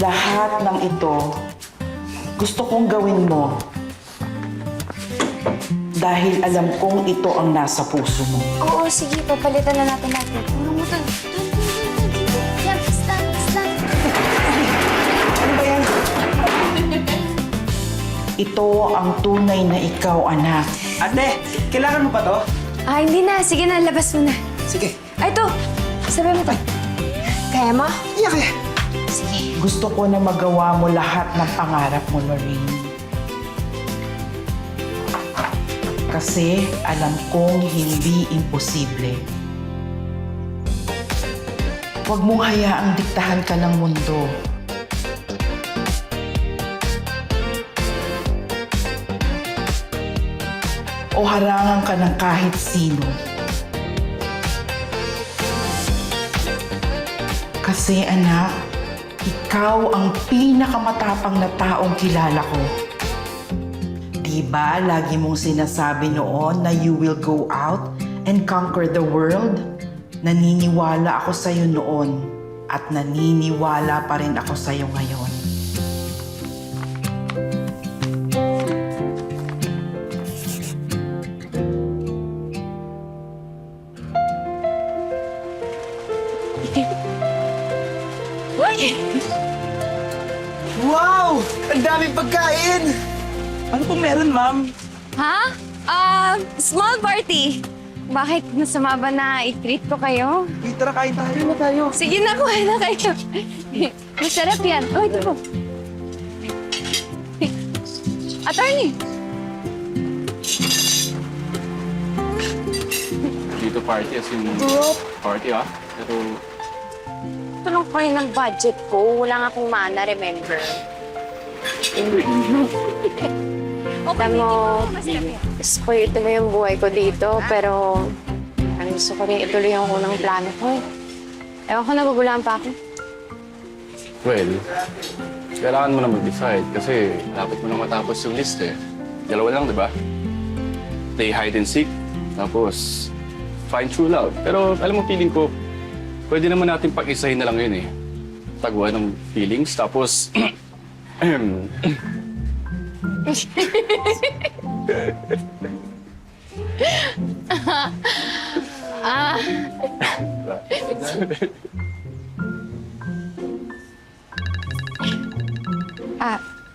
Lahat ng ito, gusto kong gawin mo. Dahil alam kong ito ang nasa puso mo. Oo, sige. Papalitan na natin lahat. Ano mo doon? Yan, islan. Ano ba yan? Ito ang tunay na ikaw, anak. Ate, kailangan mo pa to? Hindi na. Sige na, labas mo na. Sige. Ay, ito. Sabi mo to. Kaya mo? Iyak eh. Sige. Gusto ko na magawa mo lahat ng pangarap mo, Lorraine. Kasi alam kong hindi imposible. Huwag mong hayaang diktahan ka ng mundo. O harangan ka ng kahit sino. Kasi anak, ikaw ang pinakamatapang na taong kilala ko. Diba, lagi mong sinasabi noon na you will go out and conquer the world? Naniniwala ako sa'yo noon at naniniwala pa rin ako sa'yo ngayon. Wow! Ang daming pagkain! Ano pong meron, ma'am? Ha? Small party. Bakit masama ba na i-treat ko kayo? Uy, tara, kain tayo na tayo. Sige na, kuha na kayo. Masarap yan. Oh, ito po. Attorney! Dito party as in party Pero Tulong ko kayo ng budget ko. Wala nga akong mana, remember? Okay, mo, spoil ito na yung buhay ko dito, pero ang gusto ko rin ituloy yung unang plano ko eh. Ewan ko, nagugulaan pa ako. well, kailangan mo na mag-decide kasi dapat mo na matapos yung list eh. Dalawa lang, di ba? Play hide and seek, tapos find true love. Pero alam mo, feeling ko, pwede naman natin pag-isahin na lang yun eh. Taguan ng feelings, tapos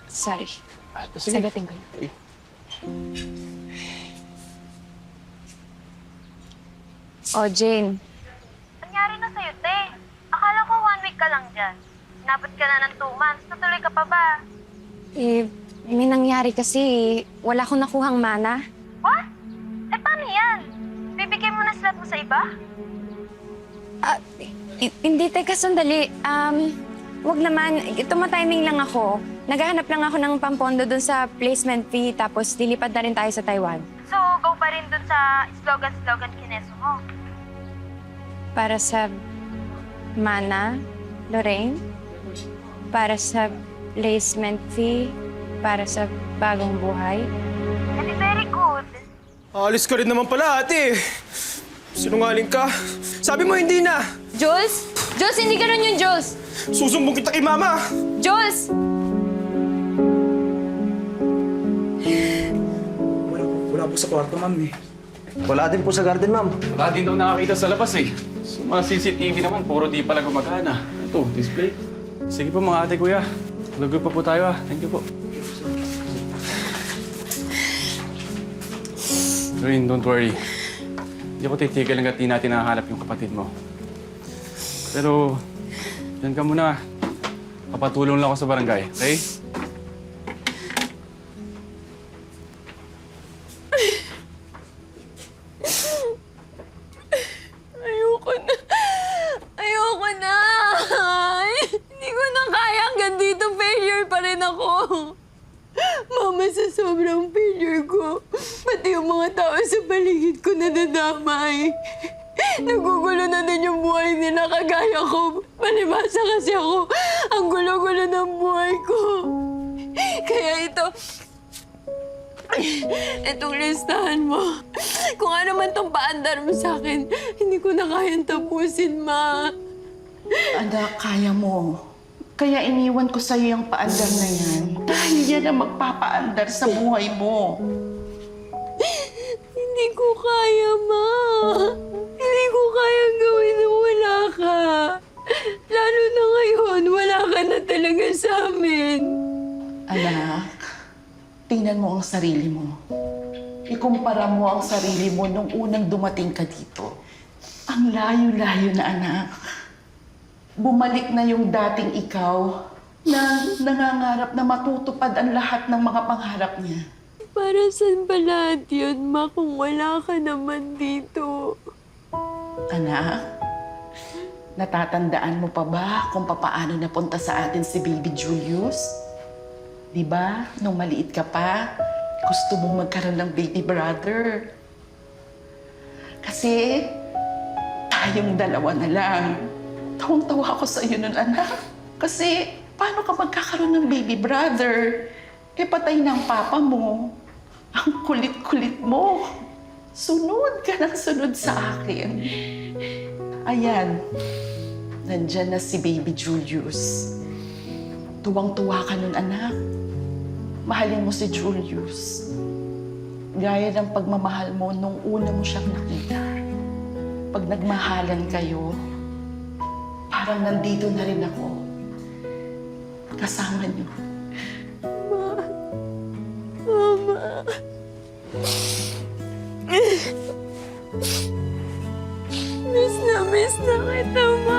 Sorry. sige. Sagutin ko yun. Oh, Jane. Nangyari na sa'yo, te. Akala ko 1 week ka lang dyan. Inabot ka na ng 2 months. Natuloy ka pa ba? May nangyari kasi wala akong nakuhang mana. What? Eh, paano yan? Bibigay mo na slot mo sa iba? Hindi, teka, sandali. Wag naman. Tumatiming lang ako. Naghahanap lang ako ng pampondo dun sa placement fee, tapos lilipad na rin tayo sa Taiwan. So, go pa rin dun sa slogan kineso mo. Para sa mana, Lorraine. Para sa placement fee. Para sa bagong buhay. Edi very good. Alis ka rin naman pala, ate. Sinungaling ka. Sabi mo hindi na. Jules? Jules, hindi ganun yung Jules! Susumbong kita kay mama. Jules! Wala po sa kwarto, ma'am eh. Wala din po sa garden, ma'am. wala din daw nakakita sa labas eh. Sa mga CCTV naman, puro di pala gumagana. Ito, display. Sige po mga ate, kuya. Lagoy pa po tayo Thank you po. Lorraine, don't worry. Hindi ako titigil hanggat di natin nakahanap yung kapatid mo. Pero, dyan ka muna. Papatulong lang ako sa barangay, okay? Ayoko na. Ayoko na. Hindi ko na kaya. Hanggang dito, failure pa rin ako. Mama, sa sobrang failure ko, pati yung mga tao sa paligid ko nadadamay. Nagugulo na din yung buhay nila kagaya ko. Palibasa kasi ako, ang gulo-gulo ng buhay ko. Kaya itong listahan mo. Kung ano man itong paandar mo sa akin, hindi ko na kayang tapusin, Ma. Anak, kaya mo. Kaya iniwan ko sa'yo yung paandar na yan. Dahil yan ang magpapaandar sa buhay mo. Hindi ko kaya, Ma. Hindi ko kayang gawin na wala ka. Lalo na ngayon, wala ka na talaga sa amin. Anak, tingnan mo ang sarili mo. Ikumpara mo ang sarili mo nung unang dumating ka dito. Ang layo-layo na, anak. Bumalik na yung dating ikaw na nangangarap na matutupad ang lahat ng mga pangarap niya. Para saan ba lahat yun, Ma, kung wala ka naman dito? Anak, natatandaan mo pa ba kung papaano napunta sa atin si Baby Julius? Di ba, nung maliit ka pa, gusto mong magkaroon ng baby brother. Kasi tayong dalawa na lang. Tawang-tawa ako sa iyo nun, anak. Kasi paano ka magkakaroon ng baby brother? Eh, patay na ang papa mo. Ang kulit-kulit mo. Sunod ka ng sunod sa akin. Ayan, nandyan na si Baby Julius. Tuwang-tuwa ka nun, anak. Mahalin mo si Julius. Gaya ng pagmamahal mo nung una mo siyang nakita. Pag nagmahalan kayo, parang nandito na rin ako. Kasama niyo. Mama. Miss na kita, Ma.